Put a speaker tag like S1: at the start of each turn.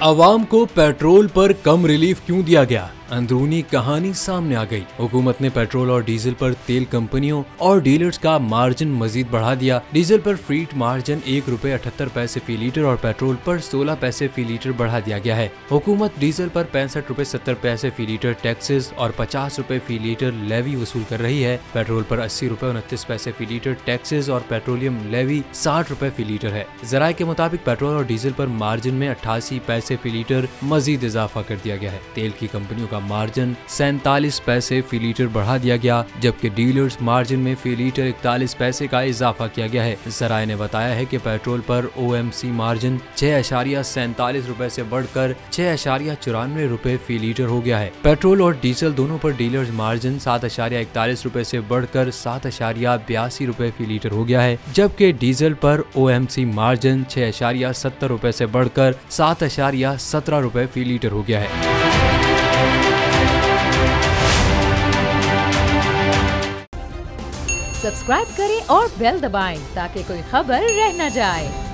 S1: अवाम को पेट्रोल पर कम रिलीफ क्यों दिया गया? अंदरूनी कहानी सामने आ गई। हुकूमत ने पेट्रोल और डीजल पर तेल कंपनियों और डीलर्स का मार्जिन मजीद बढ़ा दिया। डीजल पर फ्रीट मार्जिन ₹1.78 फी लीटर और पेट्रोल पर 16 पैसे फी लीटर बढ़ा दिया गया है। हुकूमत डीजल पर ₹65.70 फी लीटर टैक्सेस और ₹50 फी लीटर लेवी वसूल कर रही है। पेट्रोल पर ₹80.29 फी लीटर टैक्सेस और पेट्रोलियम लेवी ₹60 फी लीटर है। जराये के मुताबिक पेट्रोल और डीजल पर मार्जिन में 88 पैसे फी लीटर मजीद इजाफा कर दिया गया है। तेल की कंपनियों का मार्जिन 47 पैसे फी लीटर बढ़ा दिया गया, जबकि डीलर्स मार्जिन में फी लीटर 41 पैसे का इजाफा किया गया है। जराये ने बताया है कि पेट्रोल पर OMC मार्जिन ₹6.47 से बढ़कर ₹6.94 फी लीटर हो गया है। पेट्रोल और डीजल दोनों पर डीलर्स मार्जिन ₹7.41 से बढ़कर ₹7.82 फी लीटर हो गया है, जबकि डीजल पर OMC मार्जिन ₹6.70 से बढ़कर ₹7.17 फी लीटर हो गया है।
S2: सब्सक्राइब करें और बेल दबाएं ताकि कोई खबर रह न जाए।